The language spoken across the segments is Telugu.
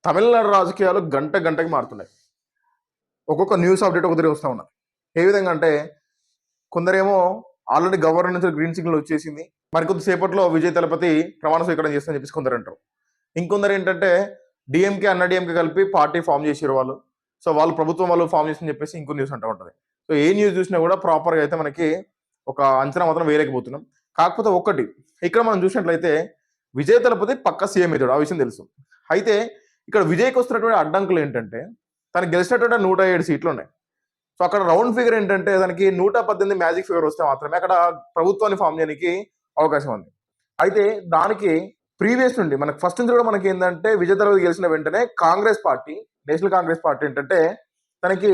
తమిళనాడు రాజకీయాలు గంట గంటకి మారుతున్నాయి. ఒక్కొక్క న్యూస్ అప్డేట్ ఒక తిరిగి వస్తూ ఉన్నది. ఏ విధంగా అంటే కొందరేమో ఆల్రెడీ గవర్నర్ నుంచి గ్రీన్ సిగ్నల్ వచ్చేసింది, మరికొద్ది సేపట్లో విజయ్ తలపతి ప్రమాణ స్వీకారం చేస్తారని చెప్పేసి కొందరు అంటారు. ఇంకొందరు ఏంటంటే డిఎంకే అన్న డిఎంకే కలిపి పార్టీ ఫామ్ చేసారు వాళ్ళు, సో వాళ్ళు ప్రభుత్వం వాళ్ళు ఫామ్ చేసి చెప్పేసి ఇంకో న్యూస్ అంటూ ఉంటుంది. సో ఏ న్యూస్ చూసినా కూడా ప్రాపర్గా అయితే మనకి ఒక అంచనా మాత్రం వేయలేకపోతున్నాం. కాకపోతే ఒక్కటి ఇక్కడ మనం చూసినట్లయితే విజయ్ తలపతి పక్క సీఎం అవుతాడు, ఆ విషయం తెలుసు. అయితే ఇక్కడ విజయ్కి వస్తున్నటువంటి అడ్డంకులు ఏంటంటే తనకు గెలిచినటువంటి 107 సీట్లు ఉన్నాయి. సో అక్కడ రౌండ్ ఫిగర్ ఏంటంటే తనకి 118 మ్యాజిక్ ఫిగర్ వస్తే మాత్రమే అక్కడ ప్రభుత్వాన్ని ఫామ్ చేయడానికి అవకాశం ఉంది. అయితే దానికి ప్రీవియస్ నుండి మనకు ఫస్ట్ నుంచి కూడా మనకి ఏంటంటే విజయ్ తలపతి గెలిచిన వెంటనే Congress party, national Congress party ఏంటంటే తనకి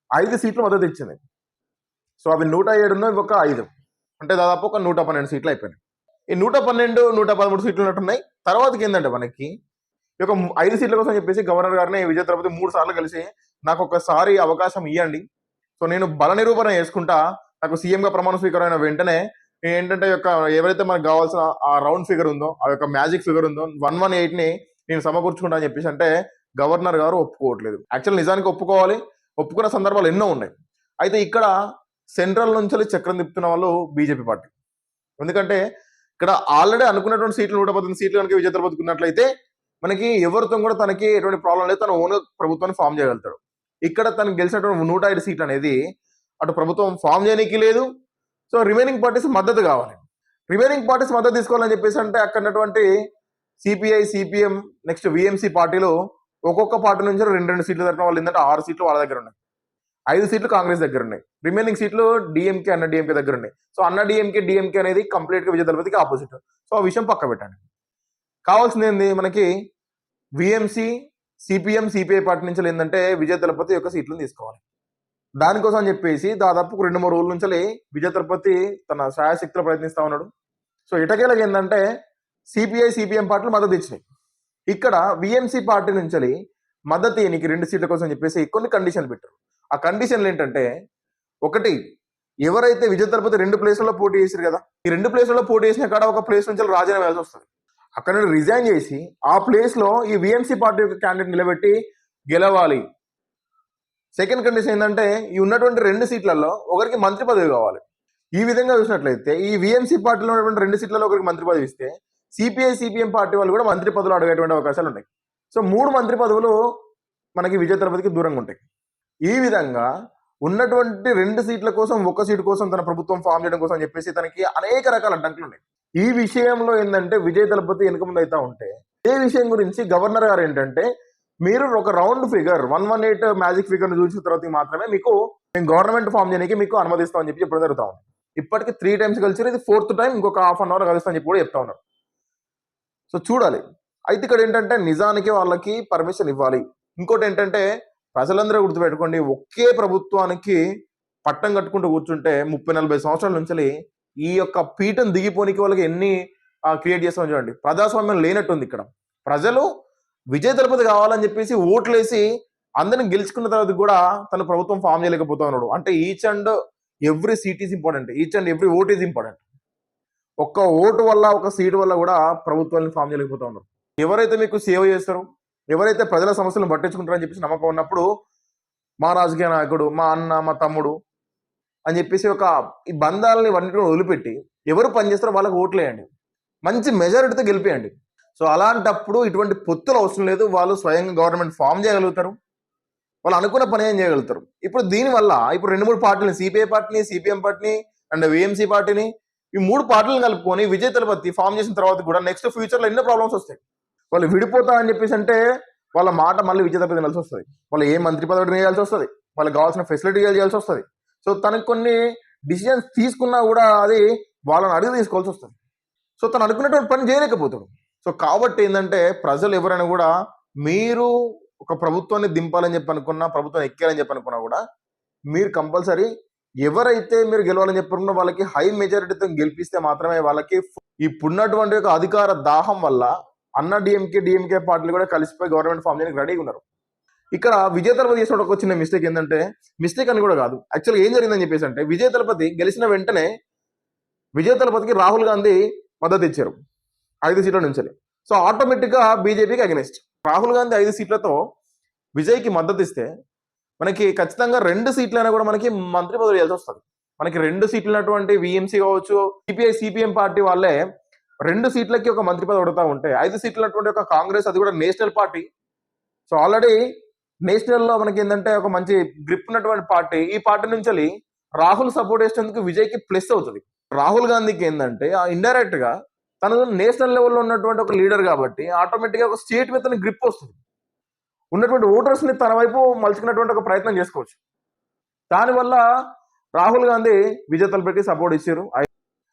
5 సీట్లు మద్దతు ఇచ్చింది. సో అవి 107 ఇవి ఒక 5 అంటే దాదాపు ఒక 112 సీట్లు అయిపోయినాయి. ఈ 112, 113 సీట్లు ఉన్నట్టున్నాయి. తర్వాతకి ఏంటంటే మనకి ఈ యొక్క 5 సీట్ల కోసం చెప్పేసి గవర్నర్ గారిని విజయ్ తలపతి 3 సార్లు కలిసి నాకు ఒకసారి అవకాశం ఇవ్వండి, సో నేను బల నిరూపణ చేసుకుంటా, నాకు సీఎంగా ప్రమాణ స్వీకారం అయిన వెంటనే ఏంటంటే యొక్క ఎవరైతే మనకు కావాల్సిన ఆ రౌండ్ ఫిగర్ ఉందో, ఆ యొక్క మ్యాజిక్ ఫిగర్ ఉందో 118ని నేను సమకూర్చుకుంటా అని చెప్పేసి అంటే గవర్నర్ గారు ఒప్పుకోవట్లేదు. యాక్చువల్ నిజానికి ఒప్పుకోవాలి, ఒప్పుకున్న సందర్భాలు ఎన్నో ఉన్నాయి. అయితే ఇక్కడ సెంట్రల్ నుంచి చక్రం తిప్పుతున్న వాళ్ళు బీజేపీ పార్టీ. ఎందుకంటే ఇక్కడ ఆల్రెడీ అనుకున్నటువంటి సీట్లు 118 సీట్లు కనుక విజయ్ తలపతికి ఉన్నట్లయితే మనకి ఎవరితో కూడా తనకి ఎటువంటి ప్రాబ్లం లేదు, తను ఓన్ ప్రభుత్వాన్ని ఫామ్ చేయగలుగుతాడు. ఇక్కడ తనకు గెలిచినటువంటి 105 సీట్లు అనేది అటు ప్రభుత్వం ఫామ్ చేయడానికి లేదు. సో రిమైనింగ్ పార్టీస్ మద్దతు కావాలి. రిమైనింగ్ పార్టీస్ మద్దతు తీసుకోవాలని చెప్పేసి అంటే అక్కడటువంటి సిపిఐ, సిపిఎం, నెక్స్ట్ విఎంసీ పార్టీలు ఒక్కొక్క పార్టీ నుంచి 2 సీట్లు తరపున వాళ్ళు ఏంటంటే 6 సీట్లు వాళ్ళ దగ్గర ఉన్నాయి, 5 సీట్లు కాంగ్రెస్ దగ్గర ఉన్నాయి, రిమైనింగ్ సీట్లు డిఎంకే, అన్న డిఎంకే దగ్గర ఉన్నాయి. సో అన్న డిఎంకే అనేది కంప్లీట్ గా విజయ్ దళపతికి ఆపోజిట్. సో ఆ విషయం పక్క పెట్టండి. కావాల్సింది ఏంది మనకి విఎంసీ, సిపిఎం, సిపిఐ పార్టీ నుంచి ఏంటంటే విజయ్ దళపతి యొక్క సీట్లను తీసుకోవాలి. దానికోసం అని చెప్పేసి దాదాపు 2-3 రోజుల నుంచి విజయ్ దళపతి తన శాయశక్తిలో ప్రయత్నిస్తా ఉన్నాడు. సో ఇటకేలకు ఏంటంటే సిపిఐ, సిపిఎం పార్టీలు మద్దతు ఇచ్చినాయి. ఇక్కడ విఎంసీ పార్టీ నుంచి మద్దతు ఇయనికి 2 సీట్ల కోసం చెప్పేసి కొన్ని కండిషన్లు పెట్టారు. ఆ కండిషన్లు ఏంటంటే ఒకటి, ఎవరైతే విజయ్ తలపతి 2 ప్లేస్లలో పోటీ చేశారు కదా, ఈ 2 ప్లేస్లలో పోటీ చేసిన కాడ ఒక ప్లేస్ నుంచి రాజీనామా వేయాల్సి వస్తుంది. అక్కడ నుండి రిజైన్ చేసి ఆ ప్లేస్ లో ఈ విఎంసీ పార్టీ యొక్క క్యాండిడేట్ నిలబెట్టి గెలవాలి. సెకండ్ కండిషన్ ఏంటంటే ఈ ఉన్నటువంటి 2 సీట్లలో ఒకరికి మంత్రి పదవి కావాలి. ఈ విధంగా చూసినట్లయితే ఈ విఎంసీ పార్టీలో ఉన్నటువంటి 2 సీట్లలో ఒకరికి మంత్రి పదవి ఇస్తే సిపిఐ, సిపిఎం పార్టీ వాళ్ళు కూడా మంత్రి పదవులు అడిగేటువంటి అవకాశాలు ఉన్నాయి. సో 3 మంత్రి పదవులు మనకి విజయ్ తలపతికి దూరంగా ఉంటాయి. ఈ విధంగా ఉన్నటువంటి 2 సీట్ల కోసం, 1 సీటు కోసం తన ప్రభుత్వం ఫామ్ చేయడం కోసం చెప్పేసి తనకి అనేక రకాల అడ్డంకులు ఉన్నాయి. ఈ విషయంలో ఏంటంటే విజయ్ తలపతి వెనుక ముందు అవుతా ఉంటే ఏ విషయం గురించి గవర్నర్ గారు ఏంటంటే మీరు ఒక రౌండ్ ఫిగర్ 118 మ్యాజిక్ ఫిగర్ ను చూసిన తర్వాత మాత్రమే మీకు మేము గవర్నమెంట్ ఫామ్ చేయడానికి మీకు అనుమతిస్తామని చెప్పి చెప్పడం జరుగుతా ఉంది. ఇప్పటికి 3 టైమ్స్ కలిసి ఇది 4th టైం ఇంకొక హాఫ్ అన్ అవర్ కలుస్తామని చెప్పి కూడా చెప్తా ఉన్నారు. సో చూడాలి. అయితే ఇక్కడ ఏంటంటే నిజానికి వాళ్ళకి పర్మిషన్ ఇవ్వాలి. ఇంకోటి ఏంటంటే ప్రజలందరూ గుర్తుపెట్టుకోండి, ఒకే ప్రభుత్వానికి పట్టం కట్టుకుంటూ కూర్చుంటే 30-40 సంవత్సరాల నుంచి ఈ యొక్క పీఠం దిగిపోనికి వాళ్ళకి ఎన్ని క్రియేట్ చేస్తామని చూడండి. ప్రజాస్వామ్యం లేనట్టుంది. ఇక్కడ ప్రజలు విజయ్ తలపతి కావాలని చెప్పేసి ఓట్లేసి అందరిని గెలుచుకున్న తర్వాత కూడా తన ప్రభుత్వం ఫామ్ చేయలేకపోతా ఉన్నాడు. అంటే each and every seat is important, each and every vote is important. ఒక్క ఓటు వల్ల, ఒక సీటు వల్ల కూడా ప్రభుత్వాన్ని ఫామ్ చేయలేకపోతా ఉన్నారు. ఎవరైతే మీకు సేవ చేస్తారు, ఎవరైతే ప్రజల సమస్యలను పట్టించుకుంటారని చెప్పేసి నమ్మకం ఉన్నప్పుడు మా రాజకీయ నాయకుడు, మా అన్న, మా తమ్ముడు అని చెప్పేసి ఒక ఈ బంధాలని అన్నింటిని వదిలిపెట్టి ఎవరు పనిచేస్తారో వాళ్ళకి ఓట్లేయండి, మంచి మెజారిటీతో గెలిపేయండి. సో అలాంటప్పుడు ఇటువంటి పొత్తులు అవసరం లేదు, వాళ్ళు స్వయంగా గవర్నమెంట్ ఫామ్ చేయగలుగుతారు, వాళ్ళు అనుకున్న పని ఏం చేయగలుగుతారు. ఇప్పుడు దీనివల్ల ఇప్పుడు 2-3 పార్టీలు, సిపిఐ పార్టీని, సిపిఎం పార్టీని అండ్ విఎంసీ పార్టీని, ఈ 3 పార్టీలను కలుపుకొని విజయ్ తలపతి ఫామ్ చేసిన తర్వాత కూడా నెక్స్ట్ ఫ్యూచర్లో ఎన్నో ప్రాబ్లమ్స్ వస్తాయి. వాళ్ళు విడిపోతా అని చెప్పేసి అంటే వాళ్ళ మాట మళ్ళీ విజయ్ తలపతి వినాల్సి వస్తుంది, వాళ్ళు ఏ మంత్రి పదవి చేయాల్సి వస్తుంది, వాళ్ళకి కావాల్సిన ఫెసిలిటీ చేయాల్సి వస్తుంది. సో తనకు కొన్ని డిసిజన్స్ తీసుకున్నా కూడా అది వాళ్ళని అడిగి తీసుకోవాల్సి వస్తుంది. సో తను అనుకున్నటువంటి పని చేయలేకపోతాడు. సో కాబట్టి ఏంటంటే ప్రజలు ఎవరైనా కూడా మీరు ఒక ప్రభుత్వాన్ని దింపాలని చెప్పి అనుకున్నా, ప్రభుత్వం ఎక్కాలని చెప్పి అనుకున్నా కూడా మీరు కంపల్సరీ ఎవరైతే మీరు గెలవాలని చెప్పకుండా వాళ్ళకి హై మెజారిటీతో గెలిపిస్తే మాత్రమే వాళ్ళకి ఇప్పుడున్నటువంటి ఒక అధికార దాహం వల్ల అన్న డిఎంకే పార్టీలు కూడా కలిసిపోయి గవర్నమెంట్ ఫామ్ చేయడానికి రెడీగా ఉన్నారు. ఇక్కడ విజయ్ తలపతి చేసిన ఒక చిన్న మిస్టేక్ ఏంటంటే, మిస్టేక్ అని కూడా కాదు, యాక్చువల్గా ఏం జరిగిందని చెప్పేసి అంటే విజయ్ తలపతి గెలిచిన వెంటనే విజయ్ తలపతికి రాహుల్ గాంధీ మద్దతు ఇచ్చారు 5 సీట్ల నుంచి. సో ఆటోమేటిక్ గా బీజేపీకి అగెనిస్ట్. రాహుల్ గాంధీ 5 సీట్లతో విజయ్కి మద్దతు ఇస్తే మనకి ఖచ్చితంగా 2 సీట్లైనా కూడా మనకి మంత్రి పదవి చేయాల్సి వస్తుంది. మనకి 2 సీట్లు ఉన్నటువంటి విఎంసీ కావచ్చు, సిపిఐ సిపిఎం పార్టీ వాళ్ళే 2 సీట్లకి ఒక మంత్రి పదవి అడుగుతా ఉంటే 5 సీట్లు ఉన్నటువంటి ఒక కాంగ్రెస్, అది కూడా national party. So already national లో మనకి ఏంటంటే ఒక మంచి గ్రిప్ ఉన్నటువంటి పార్టీ. ఈ పార్టీ నుంచి రాహుల్ సపోర్ట్ చేసేందుకు విజయ్కి ప్లస్ అవుతుంది. రాహుల్ గాంధీకి ఏంటంటే ఇండైరెక్ట్ గా తను నేషనల్ లెవెల్లో ఉన్నటువంటి ఒక లీడర్ కాబట్టి ఆటోమేటిక్ గా ఒక స్టేట్ మీద తన గ్రిప్ వస్తుంది. ఉన్నటువంటి ఓటర్స్ ని తన వైపు మలుచుకున్నటువంటి ఒక ప్రయత్నం చేసుకోవచ్చు. దానివల్ల రాహుల్ గాంధీ విజయ్ తలపెట్టి సపోర్ట్ ఇచ్చారు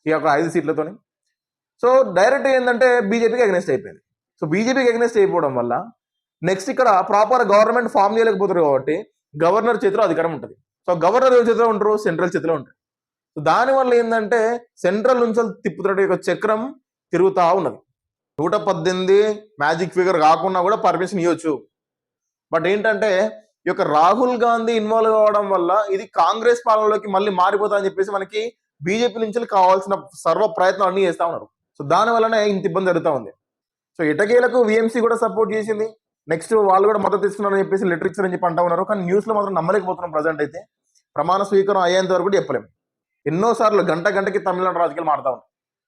ఈ యొక్క 5 సీట్లతోని. సో డైరెక్ట్ ఏంటంటే బీజేపీకి అగెనిస్ట్ అయిపోయింది. సో బీజేపీకి అగెనిస్ట్ అయిపోవడం వల్ల నెక్స్ట్ ఇక్కడ ప్రాపర్ గవర్నమెంట్ ఫామ్ చేయలేకపోతారు కాబట్టి గవర్నర్ చేతిలో అధికారం ఉంటుంది. సో గవర్నర్ ఎవరి చేతిలో ఉంటారు? సెంట్రల్ చేతిలో ఉంటారు. సో దానివల్ల ఏంటంటే సెంట్రల్ నుంచి తిప్పుతున్న యొక్క చక్రం తిరుగుతా ఉన్నది. 118 మ్యాజిక్ ఫిగర్ కాకుండా కూడా పర్మిషన్ ఇవ్వచ్చు. బట్ ఏంటంటే ఈ యొక్క రాహుల్ గాంధీ ఇన్వాల్వ్ అవ్వడం వల్ల ఇది కాంగ్రెస్ పాలనలోకి మళ్ళీ మారిపోతాయని చెప్పేసి మనకి బీజేపీ నుంచి కావాల్సిన సర్వ ప్రయత్నాలు అన్ని చేస్తా ఉన్నారు. సో దాని వల్లనే ఇంత ఇబ్బంది జరుగుతూ ఉంది. సో ఇటకీలకు విఎంసీ కూడా సపోర్ట్ చేసింది. నెక్స్ట్ వాళ్ళు కూడా మద్దతు ఇస్తున్నారని చెప్పేసి లెటర్ ఇచ్చారని చెప్పి అంటా ఉన్నారు. కానీ న్యూస్ లో మాత్రం నమ్మలేకపోతున్నాం. ప్రజెంట్ అయితే ప్రమాణ స్వీకారం అయ్యేంత వరకు కూడా చెప్పలేము. ఎన్నోసార్లు గంటకి తమిళనాడు రాజకీయాలు మారుతా ఉన్నాయి.